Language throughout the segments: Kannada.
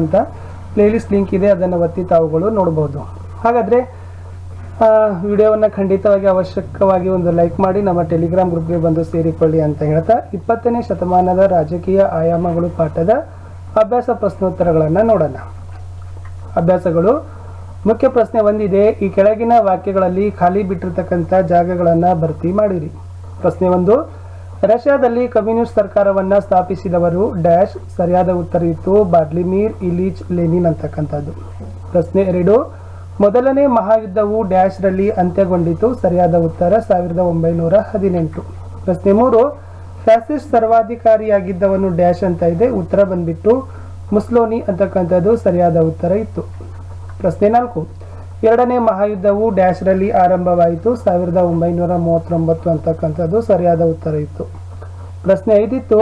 ಅಂತ ಪ್ಲೇಲಿಸ್ಟ್ ಲಿಂಕ್ ಇದೆ, ಅದನ್ನು ಒತ್ತಿ ತಾವುಗಳು ನೋಡಬಹುದು. ಹಾಗಾದರೆ ವಿಡಿಯೋವನ್ನು ಖಂಡಿತವಾಗಿ ಅವಶ್ಯಕವಾಗಿ ಒಂದು ಲೈಕ್ ಮಾಡಿ ನಮ್ಮ ಟೆಲಿಗ್ರಾಮ್ ಗ್ರೂಪ್ಗೆ ಬಂದು ಸೇರಿಕೊಳ್ಳಿ ಅಂತ ಹೇಳ್ತಾ 20ನೇ ಶತಮಾನದ ರಾಜಕೀಯ ಆಯಾಮಗಳು ಪಾಠದ ಅಭ್ಯಾಸ ಪ್ರಶ್ನೋತ್ತರಗಳನ್ನು ನೋಡೋಣ. ಅಭ್ಯಾಸಗಳು. ಮುಖ್ಯ ಪ್ರಶ್ನೆ ಒಂದಿದೆ, ಈ ಕೆಳಗಿನ ವಾಕ್ಯಗಳಲ್ಲಿ ಖಾಲಿ ಬಿಟ್ಟಿರ್ತಕ್ಕಂಥ ಜಾಗಗಳನ್ನು ಭರ್ತಿ ಮಾಡಿರಿ. ಪ್ರಶ್ನೆ 1, ರಷ್ಯಾದಲ್ಲಿ ಕಮ್ಯುನಿಸ್ಟ್ ಸರ್ಕಾರವನ್ನು ಸ್ಥಾಪಿಸಿದವರು ಡ್ಯಾಶ್. ಸರಿಯಾದ ಉತ್ತರ ಇತ್ತು ವ್ಲಾದಿಮಿರ್ ಇಲಿಚ್ ಲೆನಿನ್ ಅಂತಕ್ಕಂಥದ್ದು. ಪ್ರಶ್ನೆ 2, ಮೊದಲನೇ ಮಹಾಯುದ್ಧವು ಡ್ಯಾಶ್ ರಲ್ಲಿ ಅಂತ್ಯಗೊಂಡಿತು. ಸರಿಯಾದ ಉತ್ತರ 1918. ಪ್ರಶ್ನೆ 3, ಫ್ಯಾಸಿಸ್ಟ್ ಸರ್ವಾಧಿಕಾರಿಯಾಗಿದ್ದವನು ಡ್ಯಾಶ್ ಅಂತ ಇದೆ. ಉತ್ತರ ಬಂದ್ಬಿಟ್ಟು ಮುಸ್ಸೋಲಿನಿ ಅಂತಕ್ಕಂಥದ್ದು ಸರಿಯಾದ ಉತ್ತರ ಇತ್ತು. ಪ್ರಶ್ನೆ 4, ಎರಡನೇ ಮಹಾಯುದ್ಧವು ಡ್ಯಾಶ್ ರಲ್ಲಿ ಆರಂಭವಾಯಿತು. 1939 ಅಂತಕ್ಕಂಥದ್ದು ಸರಿಯಾದ ಉತ್ತರ ಇತ್ತು. ಪ್ರಶ್ನೆ 5 ಇತ್ತು,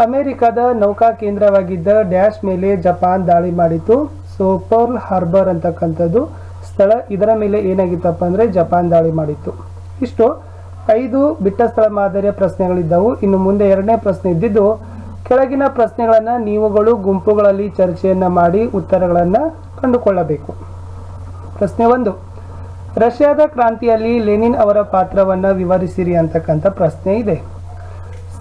ಅಮೆರಿಕದ ನೌಕಾ ಕೇಂದ್ರವಾಗಿದ್ದ ಡ್ಯಾಶ್ ಮೇಲೆ ಜಪಾನ್ ದಾಳಿ ಮಾಡಿತು. ಸೊ ಪರ್ಲ್ ಹಾರ್ಬರ್ ಅಂತಕ್ಕಂಥದ್ದು ಸ್ಥಳ, ಇದರ ಮೇಲೆ ಏನಾಗಿತ್ತಪ್ಪ ಅಂದರೆ ಜಪಾನ್ ದಾಳಿ ಮಾಡಿತ್ತು. ಇಷ್ಟು 5 ಬಿಟ್ಟ ಸ್ಥಳ ಮಾದರಿಯ ಪ್ರಶ್ನೆಗಳಿದ್ದವು. ಇನ್ನು ಮುಂದೆ 2ನೇ ಪ್ರಶ್ನೆ ಇದ್ದಿದ್ದು, ಕೆಳಗಿನ ಪ್ರಶ್ನೆಗಳನ್ನು ನೀವುಗಳು ಗುಂಪುಗಳಲ್ಲಿ ಚರ್ಚೆಯನ್ನು ಮಾಡಿ ಉತ್ತರಗಳನ್ನು ಕಂಡುಕೊಳ್ಳಬೇಕು. ಪ್ರಶ್ನೆ 1, ರಷ್ಯಾದ ಕ್ರಾಂತಿಯಲ್ಲಿ ಲೆನಿನ್ ಅವರ ಪಾತ್ರವನ್ನು ವಿವರಿಸಿರಿ ಅಂತಕ್ಕಂಥ ಪ್ರಶ್ನೆ ಇದೆ.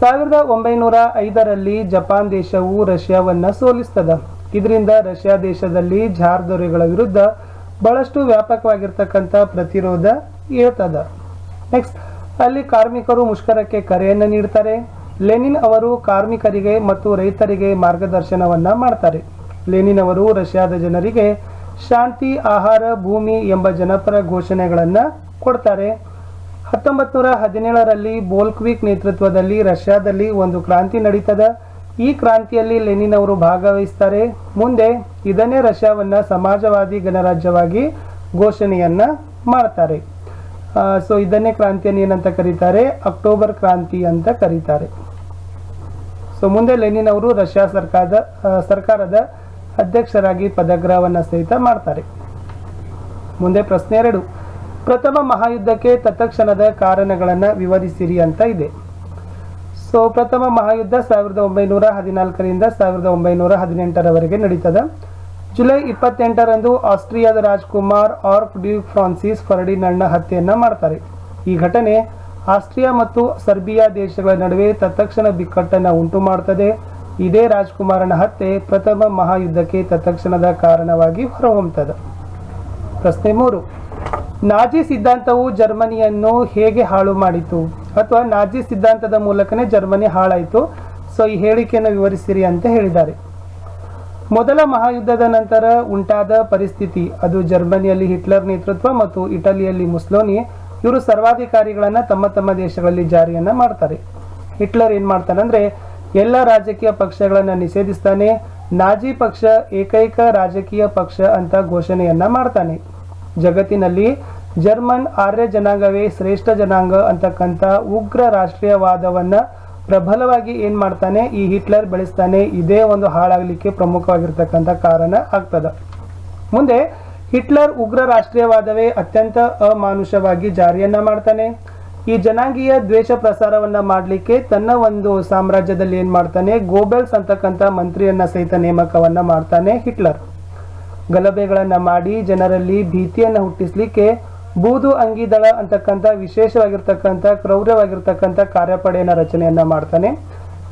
1905ರಲ್ಲಿ ಜಪಾನ್ ದೇಶವು ರಷ್ಯಾವನ್ನು ಸೋಲಿಸ್ತದ. ಇದರಿಂದ ರಷ್ಯಾ ದೇಶದಲ್ಲಿ ಜಾರ್ ದೊರೆಗಳ ವಿರುದ್ಧ ಬಹಳಷ್ಟು ವ್ಯಾಪಕವಾಗಿರ್ತಕ್ಕಂಥ ಪ್ರತಿರೋಧ ಇರ್ತದ. ನೆಕ್ಸ್ಟ್, ಅಲ್ಲಿ ಕಾರ್ಮಿಕರು ಮುಷ್ಕರಕ್ಕೆ ಕರೆಯನ್ನು ನೀಡ್ತಾರೆ. ಲೆನಿನ್ ಅವರು ಕಾರ್ಮಿಕರಿಗೆ ಮತ್ತು ರೈತರಿಗೆ ಮಾರ್ಗದರ್ಶನವನ್ನ ಮಾಡ್ತಾರೆ. ಲೆನಿನ್ ಅವರು ರಷ್ಯಾದ ಜನರಿಗೆ ಶಾಂತಿ, ಆಹಾರ, ಭೂಮಿ ಎಂಬ ಜನಪರ ಘೋಷಣೆಗಳನ್ನು ಕೊಡ್ತಾರೆ. 1917ರಲ್ಲಿ ಬೋಲ್ಕ್ವಿಕ್ ನೇತೃತ್ವದಲ್ಲಿ ರಷ್ಯಾದಲ್ಲಿ ಒಂದು ಕ್ರಾಂತಿ ನಡೀತದ. ಈ ಕ್ರಾಂತಿಯಲ್ಲಿ ಲೆನಿನ್ ಅವರು ಭಾಗವಹಿಸ್ತಾರೆ. ಮುಂದೆ ಇದನ್ನೇ ರಷ್ಯಾವನ್ನ ಸಮಾಜವಾದಿ ಗಣರಾಜ್ಯವಾಗಿ ಘೋಷಣೆಯನ್ನ ಮಾಡ್ತಾರೆ. ಸೊ ಇದನ್ನೇ ಕ್ರಾಂತಿಯನ್ನು ಏನಂತ ಕರೀತಾರೆ? ಅಕ್ಟೋಬರ್ ಕ್ರಾಂತಿ ಅಂತ ಕರೀತಾರೆ. ಸೊ ಮುಂದೆ ಲೆನಿನ್ ಅವರು ರಷ್ಯಾ ಸರ್ಕಾರದ ಅಧ್ಯಕ್ಷರಾಗಿ ಪದಗ್ರಹವನ್ನು ಸಹಿತ ಮಾಡ್ತಾರೆ. ಮುಂದೆ ಪ್ರಶ್ನೆ 2, ಪ್ರಥಮ ಮಹಾಯುದ್ಧಕ್ಕೆ ತತ್ಕ್ಷಣದ ಕಾರಣಗಳನ್ನು ವಿವರಿಸಿರಿ ಅಂತ ಇದೆ. ಸೊ ಪ್ರಥಮ ಮಹಾಯುದ್ಧ 1914ರಿಂದ 1918ರವರೆಗೆ ನಡೀತದ. ಜುಲೈ 28ರಂದು ಆಸ್ಟ್ರಿಯಾದ ರಾಜ್ಕುಮಾರ್ ಆರ್ಕ್ ಡ್ಯೂಕ್ ಫ್ರಾನ್ಸಿಸ್ ಫರ್ಡಿನಾಂಡ್ನ ಹತ್ಯೆಯನ್ನು ಮಾಡ್ತಾರೆ. ಈ ಘಟನೆ ಆಸ್ಟ್ರಿಯಾ ಮತ್ತು ಸರ್ಬಿಯಾ ದೇಶಗಳ ನಡುವೆ ತತ್ಕ್ಷಣ ಬಿಕ್ಕಟ್ಟನ್ನು ಉಂಟು ಮಾಡ್ತದೆ. ಇದೇ ರಾಜ್ಕುಮಾರನ ಹತ್ಯೆ ಪ್ರಥಮ ಮಹಾಯುದ್ಧಕ್ಕೆ ತತ್ಕ್ಷಣದ ಕಾರಣವಾಗಿ ಹೊರಹೊಮ್ಮುತ್ತದೆ. ಪ್ರಶ್ನೆ 3, ನಾಜಿ ಸಿದ್ಧಾಂತವು ಜರ್ಮನಿಯನ್ನು ಹೇಗೆ ಹಾಳು ಮಾಡಿತು? ಅಥವಾ ನಾಜಿ ಸಿದ್ಧಾಂತದ ಮೂಲಕನೇ ಜರ್ಮನಿ ಹಾಳಾಯಿತು. ಸೊ ಈ ಹೇಳಿಕೆಯನ್ನು ವಿವರಿಸಿರಿ ಅಂತ ಹೇಳಿದ್ದಾರೆ. ಮೊದಲ ಮಹಾಯುದ್ಧದ ನಂತರ ಉಂಟಾದ ಪರಿಸ್ಥಿತಿ, ಅದು ಜರ್ಮನಿಯಲ್ಲಿ ಹಿಟ್ಲರ್ ನೇತೃತ್ವ ಮತ್ತು ಇಟಲಿಯಲ್ಲಿ ಮುಸ್ಸೋಲಿನಿ ಇವರು ಸರ್ವಾಧಿಕಾರಿಗಳನ್ನು ತಮ್ಮ ತಮ್ಮ ದೇಶಗಳಲ್ಲಿ ಜಾರಿಯನ್ನ ಮಾಡ್ತಾರೆ. ಹಿಟ್ಲರ್ ಏನ್ ಮಾಡ್ತಾನೆ ಅಂದ್ರೆ ಎಲ್ಲ ರಾಜಕೀಯ ಪಕ್ಷಗಳನ್ನು ನಿಷೇಧಿಸ್ತಾನೆ. ನಾಜಿ ಪಕ್ಷ ಏಕೈಕ ರಾಜಕೀಯ ಪಕ್ಷ ಅಂತ ಘೋಷಣೆಯನ್ನ ಮಾಡ್ತಾನೆ. ಜಗತ್ತಿನಲ್ಲಿ ಜರ್ಮನ್ ಆರ್ಯ ಜನಾಂಗವೇ ಶ್ರೇಷ್ಠ ಜನಾಂಗ ಅಂತಕ್ಕಂಥ ಉಗ್ರ ರಾಷ್ಟ್ರೀಯವಾದವನ್ನ ಪ್ರಬಲವಾಗಿ ಏನ್ ಮಾಡ್ತಾನೆ, ಈ ಹಿಟ್ಲರ್ ಬೆಳೆಸ್ತಾನೆ. ಇದೇ ಒಂದು ಹಾಳಾಗಲಿಕ್ಕೆ ಪ್ರಮುಖವಾಗಿರ್ತಕ್ಕಂಥ ಕಾರಣ ಆಗ್ತದ. ಮುಂದೆ ಹಿಟ್ಲರ್ ಉಗ್ರ ರಾಷ್ಟ್ರೀಯವಾದವೇ ಅತ್ಯಂತ ಅಮಾನುಷವಾಗಿ ಜಾರಿಯನ್ನ ಮಾಡ್ತಾನೆ. ಈ ಜನಾಂಗೀಯ ದ್ವೇಷ ಪ್ರಸಾರವನ್ನ ಮಾಡಲಿಕ್ಕೆ ತನ್ನ ಒಂದು ಸಾಮ್ರಾಜ್ಯದಲ್ಲಿ ಏನ್ ಮಾಡ್ತಾನೆ, ಗೋಬೆಲ್ಸ್ ಅಂತಕ್ಕಂಥ ಮಂತ್ರಿಯನ್ನ ಸಹಿತ ನೇಮಕವನ್ನ ಮಾಡ್ತಾನೆ ಹಿಟ್ಲರ್. ಗಲಭೆಗಳನ್ನ ಮಾಡಿ ಜನರಲ್ಲಿ ಭೀತಿಯನ್ನ ಹುಟ್ಟಿಸ್ಲಿಕ್ಕೆ ಬೂದು ಅಂಗಿ ದಳ ಅಂತಕ್ಕಂಥ ವಿಶೇಷವಾಗಿರ್ತಕ್ಕಂಥ ಕ್ರೌರ್ಯವಾಗಿರ್ತಕ್ಕಂಥ ಕಾರ್ಯಪಡೆಯನ್ನ ರಚನೆಯನ್ನ ಮಾಡ್ತಾನೆ.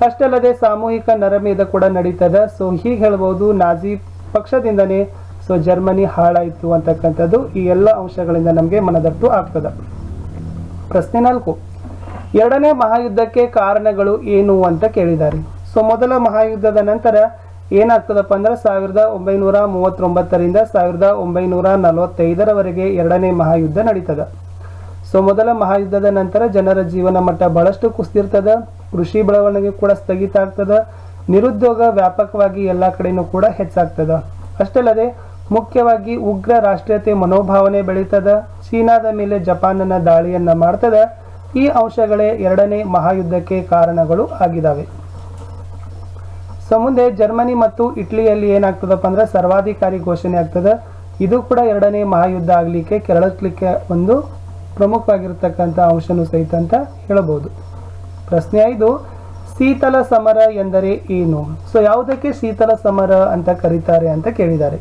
ಅಷ್ಟಲ್ಲದೆ ಸಾಮೂಹಿಕ ನರಮೇಧ ಕೂಡ ನಡೀತದ. ಸೊ ಹೀಗೆ ಹೇಳ್ಬೋದು, ನಾಜಿ ಪಕ್ಷದಿಂದನೇ ಸೊ ಜರ್ಮನಿ ಹಾಳಾಯಿತು ಅಂತಕ್ಕಂಥದ್ದು ಈ ಎಲ್ಲ ಅಂಶಗಳಿಂದ ನಮಗೆ ಮನದಟ್ಟು ಆಗ್ತದ. ಪ್ರಶ್ನೆ 4, ಎರಡನೇ ಮಹಾಯುದ್ಧಕ್ಕೆ ಕಾರಣಗಳು ಏನು ಅಂತ ಕೇಳಿದ್ದಾರೆ. ಸೊ ಮೊದಲ ಮಹಾಯುದ್ಧದ ನಂತರ ಏನಾಗ್ತದಪ್ಪ ಅಂದ್ರೆ 1939ರಿಂದ 1945ರವರೆಗೆ ಎರಡನೇ ಮಹಾಯುದ್ಧ ನಡೀತದ. ಸೊ ಮೊದಲ ಮಹಾಯುದ್ಧದ ನಂತರ ಜನರ ಜೀವನ ಮಟ್ಟ ಬಹಳಷ್ಟು ಕುಸಿದಿರ್ತದ. ಕೃಷಿ ಬೆಳವಣಿಗೆ ಕೂಡ ಸ್ಥಗಿತ ಆಗ್ತದ. ನಿರುದ್ಯೋಗ ವ್ಯಾಪಕವಾಗಿ ಎಲ್ಲ ಕಡೆನೂ ಕೂಡ ಹೆಚ್ಚಾಗ್ತದ. ಅಷ್ಟಲ್ಲದೆ ಮುಖ್ಯವಾಗಿ ಉಗ್ರ ರಾಷ್ಟ್ರೀಯತೆ ಮನೋಭಾವನೆ ಬೆಳೀತದ. ಚೀನಾದ ಮೇಲೆ ಜಪಾನ್ನ ದಾಳಿಯನ್ನ ಮಾಡ್ತದ. ಈ ಅಂಶಗಳೇ ಎರಡನೇ ಮಹಾಯುದ್ಧಕ್ಕೆ ಕಾರಣಗಳು ಆಗಿದ್ದಾವೆ. ಸೊ ಮುಂದೆ ಜರ್ಮನಿ ಮತ್ತು ಇಟಲಿಯಲ್ಲಿ ಏನಾಗ್ತದಪ್ಪ ಅಂದ್ರೆ ಸರ್ವಾಧಿಕಾರಿ ಘೋಷಣೆ ಆಗ್ತದೆ. ಇದು ಕೂಡ ಎರಡನೇ ಮಹಾಯುದ್ಧ ಆಗಲಿಕ್ಕೆ ಕೆರಳಿಸ್ಲಿಕ್ಕೆ ಒಂದು ಪ್ರಮುಖವಾಗಿರ್ತಕ್ಕಂಥ ಅಂಶನೂ ಸಹಿತ ಅಂತ ಹೇಳಬಹುದು. ಪ್ರಶ್ನೆ 5, ಶೀತಲ ಸಮರ ಎಂದರೆ ಏನು? ಸೊ ಯಾವುದಕ್ಕೆ ಶೀತಲ ಸಮರ ಅಂತ ಕರೀತಾರೆ ಅಂತ ಕೇಳಿದ್ದಾರೆ.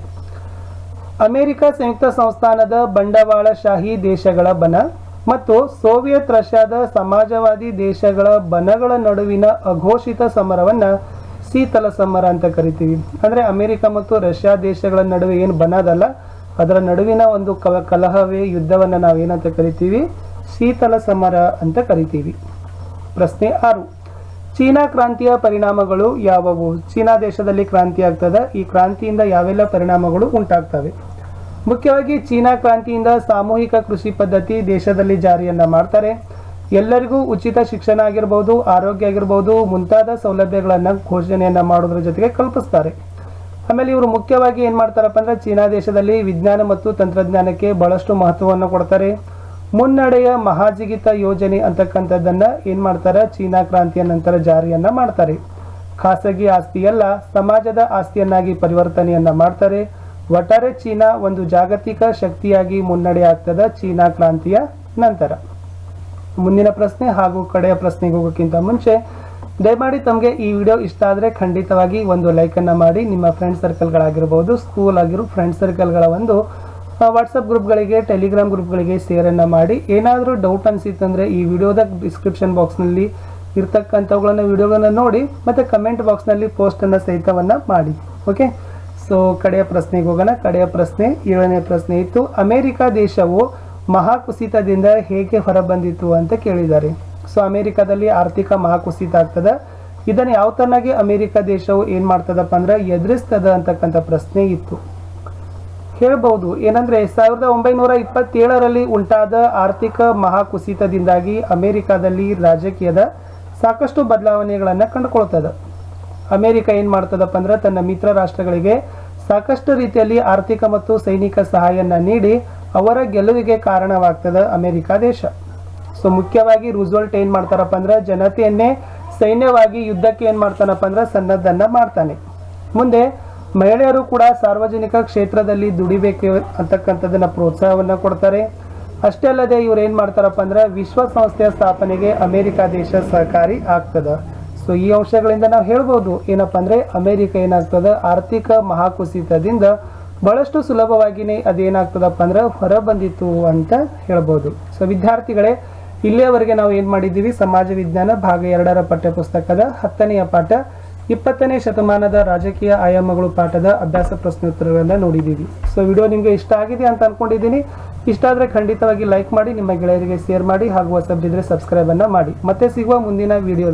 ಅಮೆರಿಕ ಸಂಯುಕ್ತ ಸಂಸ್ಥಾನದ ಬಂಡವಾಳಶಾಹಿ ದೇಶಗಳ ಬನ ಮತ್ತು ಸೋವಿಯತ್ ರಷ್ಯಾದ ಸಮಾಜವಾದಿ ದೇಶಗಳ ಬನಗಳ ನಡುವಿನ ಅಘೋಷಿತ ಸಮರವನ್ನ ಶೀತಲ ಸಮರ ಅಂತ ಕರಿತೀವಿ. ಅಂದ್ರೆ ಅಮೆರಿಕ ಮತ್ತು ರಷ್ಯಾ ದೇಶಗಳ ನಡುವೆ ಏನು ಬನ ಅದಲ್ಲ, ಅದರ ನಡುವಿನ ಒಂದು ಕಲಹವೇ ಯುದ್ಧವನ್ನ ನಾವೇನಂತ ಕರಿತೀವಿ? ಶೀತಲ ಸಮರ ಅಂತ ಕರಿತೀವಿ. ಪ್ರಶ್ನೆ 6. ಚೀನಾ ಕ್ರಾಂತಿಯ ಪರಿಣಾಮಗಳು ಯಾವುವು? ಚೀನಾ ದೇಶದಲ್ಲಿ ಕ್ರಾಂತಿ ಆಗ್ತದ, ಈ ಕ್ರಾಂತಿಯಿಂದ ಯಾವೆಲ್ಲ ಪರಿಣಾಮಗಳು ಉಂಟಾಗ್ತವೆ? ಮುಖ್ಯವಾಗಿ ಚೀನಾ ಕ್ರಾಂತಿಯಿಂದ ಸಾಮೂಹಿಕ ಕೃಷಿ ಪದ್ಧತಿ ದೇಶದಲ್ಲಿ ಜಾರಿಯನ್ನ ಮಾಡ್ತಾರೆ. ಎಲ್ಲರಿಗೂ ಉಚಿತ ಶಿಕ್ಷಣ ಆಗಿರ್ಬೋದು, ಆರೋಗ್ಯ ಆಗಿರ್ಬೋದು, ಮುಂತಾದ ಸೌಲಭ್ಯಗಳನ್ನ ಘೋಷಣೆಯನ್ನ ಮಾಡೋದ್ರ ಜೊತೆಗೆ ಕಲ್ಪಿಸ್ತಾರೆ. ಆಮೇಲೆ ಇವರು ಮುಖ್ಯವಾಗಿ ಏನ್ ಮಾಡ್ತಾರಪ್ಪ ಅಂದ್ರೆ ಚೀನಾ ದೇಶದಲ್ಲಿ ವಿಜ್ಞಾನ ಮತ್ತು ತಂತ್ರಜ್ಞಾನಕ್ಕೆ ಬಹಳಷ್ಟು ಮಹತ್ವವನ್ನು ಕೊಡ್ತಾರೆ. ಮುನ್ನಡೆಯ ಮಹಾಜಿಗಿತ ಯೋಜನೆ ಅಂತಕ್ಕಂಥದ್ದನ್ನ ಏನ್ ಮಾಡ್ತಾರೆ? ಚೀನಾ ಕ್ರಾಂತಿಯ ನಂತರ ಜಾರಿಯನ್ನ ಮಾಡ್ತಾರೆ. ಖಾಸಗಿ ಆಸ್ತಿಯಲ್ಲ, ಸಮಾಜದ ಆಸ್ತಿಯನ್ನಾಗಿ ಪರಿವರ್ತನೆಯನ್ನ ಮಾಡ್ತಾರೆ. ಒಟ್ಟಾರೆ ಚೀನಾ ಒಂದು ಜಾಗತಿಕ ಶಕ್ತಿಯಾಗಿ ಮುನ್ನಡೆ ಆಗ್ತದ ಚೀನಾ ಕ್ರಾಂತಿಯ ನಂತರ. ಮುಂದಿನ ಪ್ರಶ್ನೆ ಹಾಗೂ ಕಡೆಯ ಪ್ರಶ್ನೆಗೆ ಹೋಗೋಕ್ಕಿಂತ ಮುಂಚೆ ದಯಮಾಡಿ ತಮಗೆ ಈ ವಿಡಿಯೋ ಇಷ್ಟ ಆದರೆ ಖಂಡಿತವಾಗಿ ಒಂದು ಲೈಕನ್ನು ಮಾಡಿ. ನಿಮ್ಮ ಫ್ರೆಂಡ್ ಸರ್ಕಲ್ಗಳಾಗಿರ್ಬೋದು, ಸ್ಕೂಲ್ ಆಗಿರೋ ಫ್ರೆಂಡ್ ಸರ್ಕಲ್ಗಳ ಒಂದು ವಾಟ್ಸಪ್ ಗ್ರೂಪ್ಗಳಿಗೆ, ಟೆಲಿಗ್ರಾಮ್ ಗ್ರೂಪ್ಗಳಿಗೆ ಶೇರನ್ನು ಮಾಡಿ. ಏನಾದರೂ ಡೌಟ್ ಅನಿಸಿತ್ತಂದರೆ ಈ ವಿಡಿಯೋದ ಡಿಸ್ಕ್ರಿಪ್ಷನ್ ಬಾಕ್ಸ್ನಲ್ಲಿ ಇರ್ತಕ್ಕಂಥವುಗಳನ್ನು ವಿಡಿಯೋಗಳನ್ನು ನೋಡಿ ಮತ್ತು ಕಮೆಂಟ್ ಬಾಕ್ಸ್ನಲ್ಲಿ ಪೋಸ್ಟನ್ನು ಸಹಿತವನ್ನು ಮಾಡಿ. ಓಕೆ, ಸೊ ಕಡೆಯ ಪ್ರಶ್ನೆಗೆ ಹೋಗೋಣ. ಕಡೆಯ ಪ್ರಶ್ನೆ 7ನೇ ಪ್ರಶ್ನೆ ಇತ್ತು, ಅಮೆರಿಕ ದೇಶವು ಮಹಾಕುಸಿತದಿಂದ ಹೇಗೆ ಹೊರಬಂದಿತು ಅಂತ ಕೇಳಿದ್ದಾರೆ. ಸೊ ಅಮೆರಿಕದಲ್ಲಿ ಆರ್ಥಿಕ ಮಹಾಕುಸಿತ ಆಗ್ತದ, ಇದನ್ನು ಯಾವ ತರನಾಗಿ ಅಮೆರಿಕ ದೇಶವು ಏನ್ ಮಾಡ್ತದಪ್ಪ ಅಂದ್ರೆ ಎದುರಿಸ್ತದ ಅಂತಕ್ಕಂಥ ಪ್ರಶ್ನೆ ಇತ್ತು. ಹೇಳ್ಬಹುದು ಏನಂದ್ರೆ 1927ರಲ್ಲಿ ಉಂಟಾದ ಆರ್ಥಿಕ ಮಹಾಕುಸಿತದಿಂದಾಗಿ ಅಮೆರಿಕದಲ್ಲಿ ರಾಜಕೀಯದ ಸಾಕಷ್ಟು ಬದಲಾವಣೆಗಳನ್ನ ಕಂಡುಕೊಳ್ತದ. ಅಮೆರಿಕ ಏನ್ ಮಾಡ್ತದಪ್ಪ ಅಂದ್ರೆ ತನ್ನ ಮಿತ್ರ ರಾಷ್ಟ್ರಗಳಿಗೆ ಸಾಕಷ್ಟು ರೀತಿಯಲ್ಲಿ ಆರ್ಥಿಕ ಮತ್ತು ಸೈನಿಕ ಸಹಾಯನ್ನ ನೀಡಿ ಅವರ ಗೆಲುವಿಗೆ ಕಾರಣವಾಗ್ತದ ಅಮೆರಿಕ ದೇಶ. ಸೊ ಮುಖ್ಯವಾಗಿ ರೂಸ್ವೆಲ್ಟ್ ಏನ್ ಮಾಡ್ತಾರಪ್ಪ ಅಂದ್ರೆ ಜನತೆಯನ್ನೇ ಸೈನ್ಯವಾಗಿ ಯುದ್ಧಕ್ಕೆ ಏನ್ ಮಾಡ್ತಾನಪ್ಪ ಅಂದ್ರೆ ಸನ್ನದ್ಧನ್ನ ಮಾಡ್ತಾನೆ. ಮುಂದೆ ಮಹಿಳೆಯರು ಕೂಡ ಸಾರ್ವಜನಿಕ ಕ್ಷೇತ್ರದಲ್ಲಿ ದುಡಿಬೇಕು ಅಂತಕ್ಕಂಥದ್ದನ್ನ ಪ್ರೋತ್ಸಾಹವನ್ನ ಕೊಡ್ತಾರೆ. ಅಷ್ಟೇ ಅಲ್ಲದೆ ಇವ್ರು ಏನ್ ಮಾಡ್ತಾರಪ್ಪ ಅಂದ್ರೆ ವಿಶ್ವಸಂಸ್ಥೆಯ ಸ್ಥಾಪನೆಗೆ ಅಮೆರಿಕ ದೇಶ ಸಹಕಾರಿ ಆಗ್ತದ. ಸೊ ಈ ಅಂಶಗಳಿಂದ ನಾವು ಹೇಳ್ಬೋದು ಏನಪ್ಪ ಅಂದ್ರೆ ಅಮೆರಿಕ ಏನಾಗ್ತದ ಆರ್ಥಿಕ ಮಹಾಕುಸಿತದಿಂದ ಬಹಳಷ್ಟು ಸುಲಭವಾಗಿನೇ ಅದೇನಾಗ್ತದಪ್ಪ ಅಂದ್ರೆ ಹೊರ ಬಂದಿತ್ತು ಅಂತ ಹೇಳ್ಬೋದು. ಸೊ ವಿದ್ಯಾರ್ಥಿಗಳೇ, ಇಲ್ಲಿಯವರೆಗೆ ನಾವು ಏನ್ ಮಾಡಿದ್ದೀವಿ? ಸಮಾಜ ವಿಜ್ಞಾನ ಭಾಗ 2ರ ಪಠ್ಯಪುಸ್ತಕದ 10ನೆಯ ಪಾಠ 20ನೇ ಶತಮಾನದ ರಾಜಕೀಯ ಆಯಾಮಗಳು ಪಾಠದ ಅಭ್ಯಾಸ ಪ್ರಶ್ನೋತ್ತರಗಳನ್ನ ನೋಡಿದ್ದೀವಿ. ಸೊ ವಿಡಿಯೋ ನಿಮಗೆ ಇಷ್ಟ ಆಗಿದೆ ಅಂತ ಅನ್ಕೊಂಡಿದ್ದೀನಿ. ಇಷ್ಟ ಆದರೆ ಖಂಡಿತವಾಗಿ ಲೈಕ್ ಮಾಡಿ, ನಿಮ್ಮ ಗೆಳೆಯರಿಗೆ ಶೇರ್ ಮಾಡಿ ಹಾಗೂ ಹೊಸಬ್ಬಿದ್ರೆ ಸಬ್ಸ್ಕ್ರೈಬ್ ಅನ್ನ ಮಾಡಿ. ಮತ್ತೆ ಸಿಗುವ ಮುಂದಿನ ವಿಡಿಯೋ